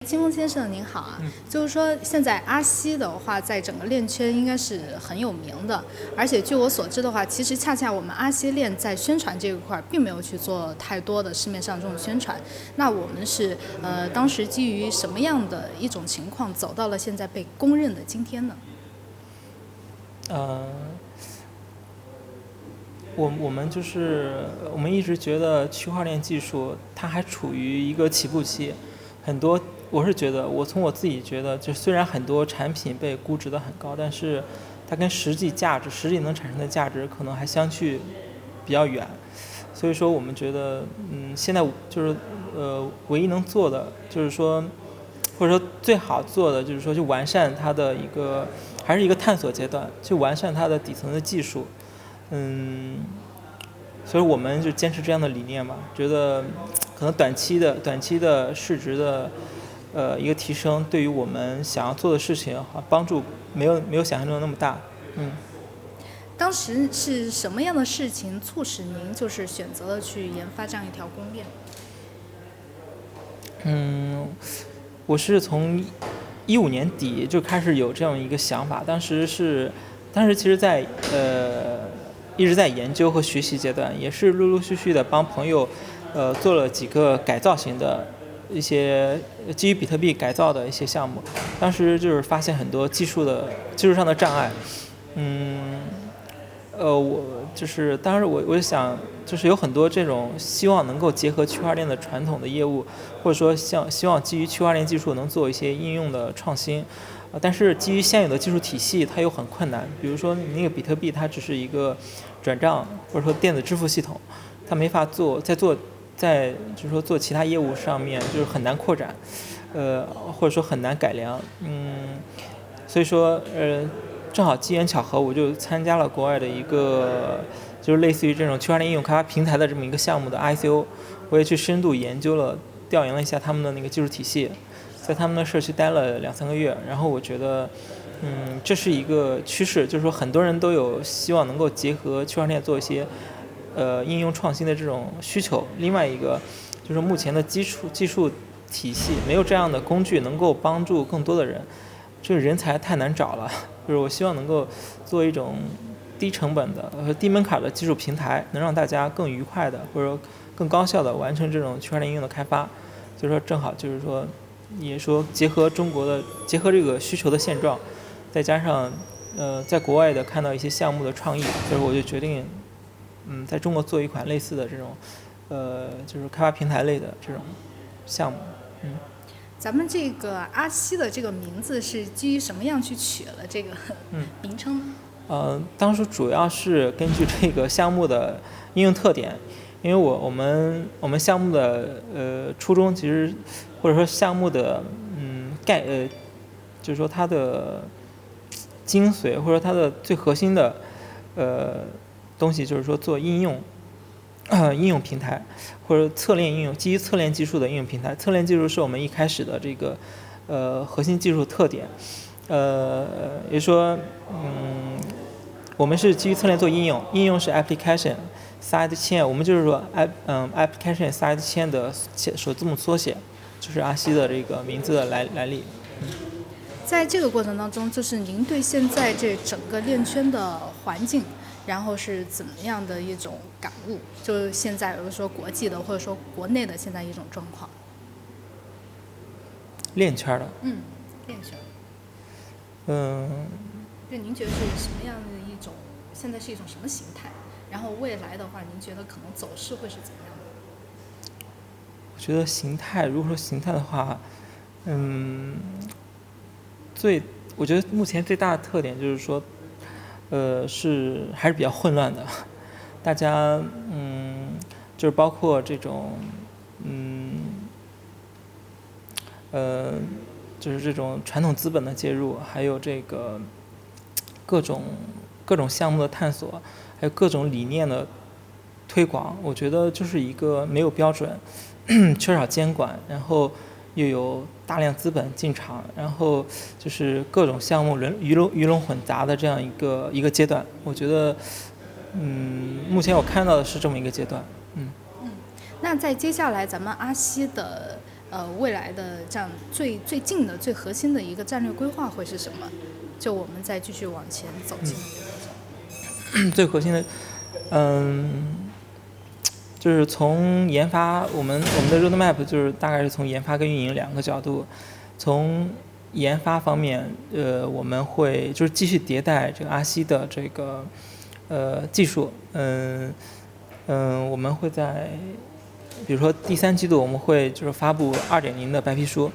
金峰先生您好啊，就是说现在阿西的话，在整个链圈应该是很有名的，而且据我所知的话，其实恰恰我们阿西链在宣传这一块并没有去做太多的市面上这种宣传。那我们是当时基于什么样的一种情况走到了现在被公认的今天呢？我们一直觉得区块链技术它还处于一个起步期，我从我自己觉得，就虽然很多产品被估值的很高，但是它跟实际能产生的价值可能还相去比较远，所以说我们觉得，现在就是唯一能做的就是说，或者说最好做的就是说去完善它的还是一个探索阶段，去完善它的底层的技术。所以我们就坚持这样的理念吧，觉得可能短期的市值的一个提升，对于我们想要做的事情帮助没有想象中的那么大。当时是什么样的事情促使您就是选择了去研发这样一条公链？我是从2015年底就开始有这样一个想法，当时其实在一直在研究和学习阶段，也是陆陆续续的帮朋友做了几个改造型的一些基于比特币改造的一些项目，当时就是发现很多技术上的障碍。当时我就想，就是有很多这种希望能够结合区块链的传统的业务，或者说希望基于区块链技术能做一些应用的创新，但是基于现有的技术体系它又很困难。比如说你那个比特币它只是一个转账或者说电子支付系统，它没法就是说做其他业务上面就是很难扩展，或者说很难改良。所以说正好机缘巧合，我就参加了国外的一个就是类似于这种区块链应用开发平台的这么一个项目的 ICO， 我也去深度调研了一下他们的那个技术体系，在他们的社区待了2-3个月，然后我觉得这是一个趋势，就是说很多人都有希望能够结合区块链做一些应用创新的这种需求。另外一个就是目前的技术体系没有这样的工具能够帮助更多的人，这个人才太难找了。就是我希望能够做一种低成本的和低门槛的技术平台，能让大家更愉快的或者说更高效的完成这种区块链应用的开发。就是说正好就是说也说结合这个需求的现状，再加上在国外的看到一些项目的创意，所以我就决定在中国做一款类似的这种就是开发平台类的这种项目。咱们这个阿西的这个名字是基于什么样去取了这个名称呢？当初主要是根据这个项目的应用特点，因为我们项目的初衷其实或者说项目的就是说它的精髓或者它的最核心的东西就是说做应用平台或者侧链应用，基于侧链技术的应用平台。侧链技术是我们一开始的这个核心技术特点。也就是说我们是基于侧链做应用是 application side chain， 我们就是说application side chain 的首字母缩写，就是阿西的这个名字的来历。在这个过程当中，就是您对现在这整个链圈的环境，然后是怎么样的一种感悟？就现在，比如说国际的，或者说国内的现在一种状况。链圈的。链圈。就您觉得是什么样的一种？现在是一种什么形态？然后未来的话，您觉得可能走势会是怎么样的？我觉得如果说形态的话，我觉得目前最大的特点就是说，还是比较混乱的，大家就是包括这种就是这种传统资本的介入，还有这个各种项目的探索，还有各种理念的推广，我觉得就是一个没有标准，缺少监管，然后又有大量资本进场，然后就是各种项目鱼龙混杂的这样一个阶段。我觉得目前我看到的是这么一个阶段。那在接下来咱们阿西的未来的这样最近的最核心的一个战略规划会是什么？就我们再继续往前走进的过程。最核心的，就是从研发，我们的 roadmap 就是大概是从研发跟运营两个角度。从研发方面，我们会就是继续迭代这个阿西的这个技术，我们会在比如说第3季度我们会就是发布2.0的白皮书，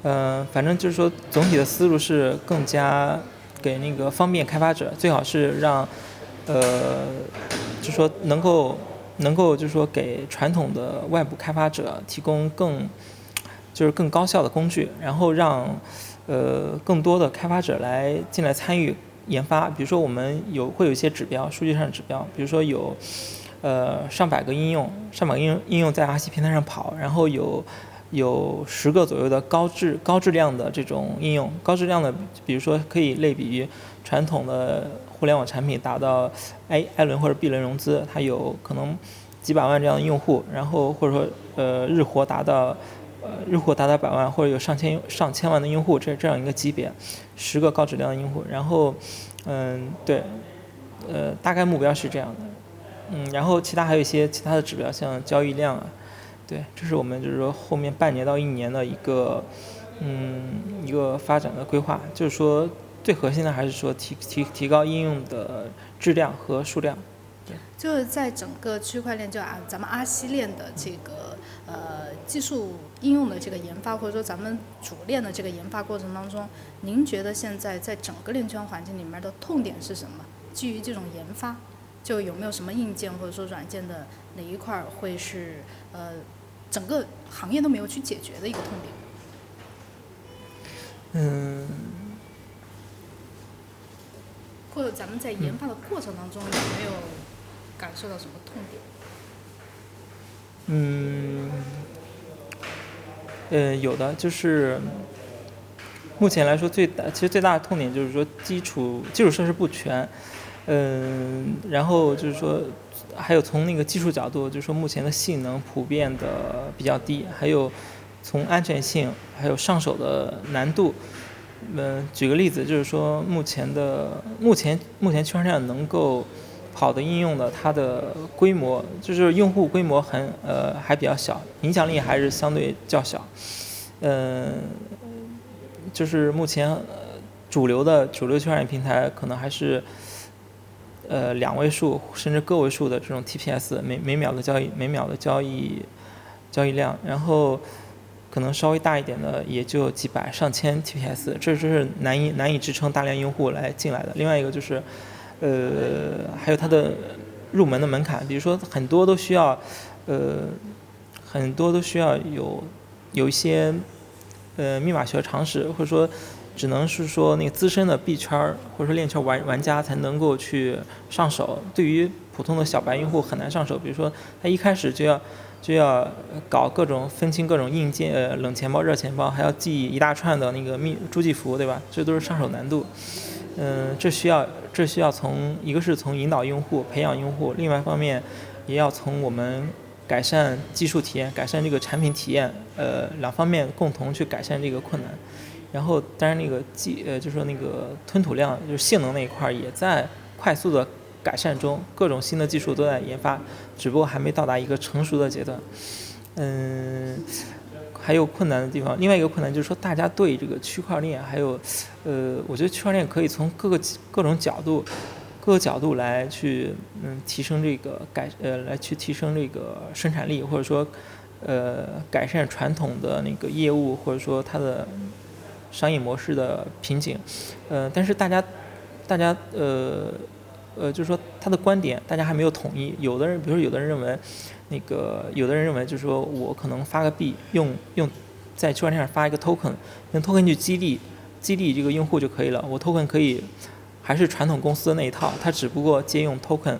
反正就是说总体的思路是更加给那个方便开发者，最好是让就说能够就是说给传统的外部开发者提供更高效的工具，然后让更多的开发者进来参与研发。比如说我们会有一些指标，数据上的指标，比如说有上百个应用在阿西平台上跑，然后有10个左右的高质量的这种应用，高质量的，比如说可以类比于传统的互联网产品达到 A 轮或者 B 轮融资，它有可能几百万这样的用户，然后或者说日活达到100万，或者有上千万的用户，这样一个级别，10个高质量的用户，然后对，大概目标是这样的，然后还有一些其他的指标，像交易量啊，对，这是我们就是说后面半年到1年的一个发展的规划，就是说最核心的还是说提高应用的质量和数量。就是在整个区块链，咱们阿西链的这个技术应用的这个研发，或者说咱们主链的这个研发过程当中，您觉得现在在整个链圈环境里面的痛点是什么？基于这种研发，就有没有什么硬件或者说软件的哪一块会是整个行业都没有去解决的一个痛点？或者咱们在研发的过程当中有没有感受到什么痛点？有的，就是目前来说其实最大的痛点就是说基础设施不全，然后就是说还有从那个技术角度，就是说目前的性能普遍的比较低，还有从安全性还有上手的难度。举个例子，就是说目前区块链能够跑的应用的，它的规模就是用户规模还比较小，影响力还是相对较小。就是目前主流区块链平台可能还是2位数甚至个位数的这种 TPS 每秒的交易量，然后可能稍微大一点的也就几百上千 TPS， 这是难以支撑大量用户来进来的。另外一个就是还有它的入门的门槛，比如说很多都需要有一些密码学常识，或者说只能是说那个资深的币圈或者说链圈玩家才能够去上手，对于普通的小白用户很难上手。比如说他一开始就要搞分清各种硬件，冷钱包、热钱包，还要记一大串的那个助记符，对吧？这都是上手难度。这需要一个是从引导用户、培养用户，另外一方面也要从我们改善技术体验、改善这个产品体验，两方面共同去改善这个困难。然后当然那个就是说那个吞吐量，就是性能那一块也在快速的改善中，各种新的技术都在研发，只不过还没到达一个成熟的阶段。还有困难的地方，另外一个困难就是说，大家对这个区块链还有，我觉得区块链可以从各种角度来去提升这个来去提升这个生产力，或者说改善传统的那个业务，或者说它的商业模式的瓶颈。但是大家就是说他的观点大家还没有统一，比如说有的人认为就是说我可能发个币用在区块链上发一个 token， 用 token 去激励这个用户就可以了，我 token 可以还是传统公司的那一套，它只不过借用 token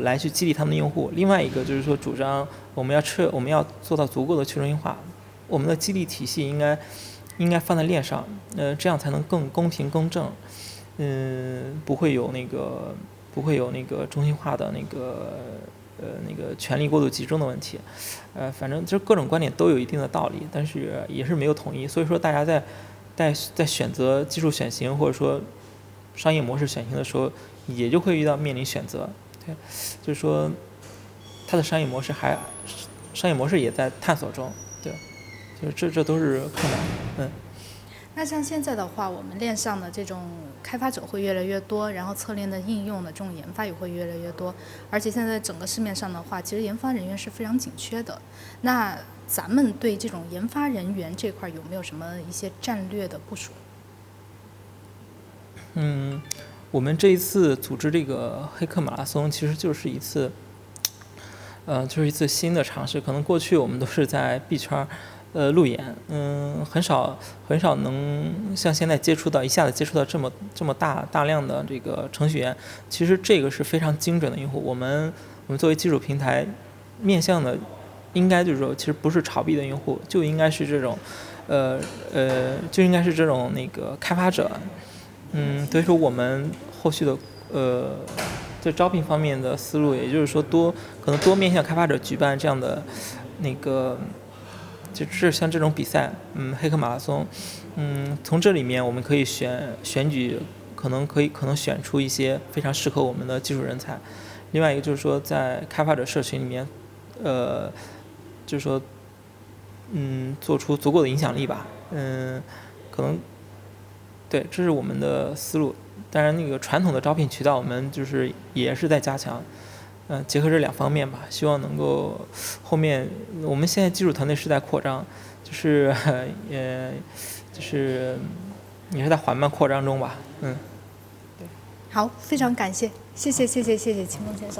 来去激励他们的用户。另外一个就是说主张我们要做到足够的去中心化，我们的激励体系应该放在链上，这样才能更公平公正，不会有那个不会有那个中心化的那个权力过度集中的问题。反正就各种观点都有一定的道理，但是也是没有统一。所以说大家在选择技术选型或者说商业模式选型的时候，也就会面临选择。对，就是说它的商业模式也在探索中。对，就是这都是困难。那像现在的话，我们链上的这种开发者会越来越多，然后侧链的应用的这种研发也会越来越多，而且现在整个市面上的话，其实研发人员是非常紧缺的。那咱们对这种研发人员这块有没有什么一些战略的部署？我们这一次组织这个黑客马拉松，其实就是一次新的尝试。可能过去我们都是在币圈路演，很少能像现在一下子接触到这么大量的这个程序员。其实这个是非常精准的用户。我们作为基础平台，面向的应该就是说，其实不是炒币的用户，就应该是这种那个开发者。所以说我们后续的在招聘方面的思路，也就是说可能多面向开发者举办这样的那个。就是像这种比赛，黑客马拉松，从这里面我们可以选举，可能选出一些非常适合我们的技术人才。另外一个就是说，在开发者社群里面，就是说，做出足够的影响力吧。可能，对，这是我们的思路。当然，那个传统的招聘渠道，我们就是也是在加强。结合这两方面吧，希望能够后面我们现在技术团队是在扩张，就是也是在缓慢扩张中吧。好，非常感谢，谢谢秦梦先生。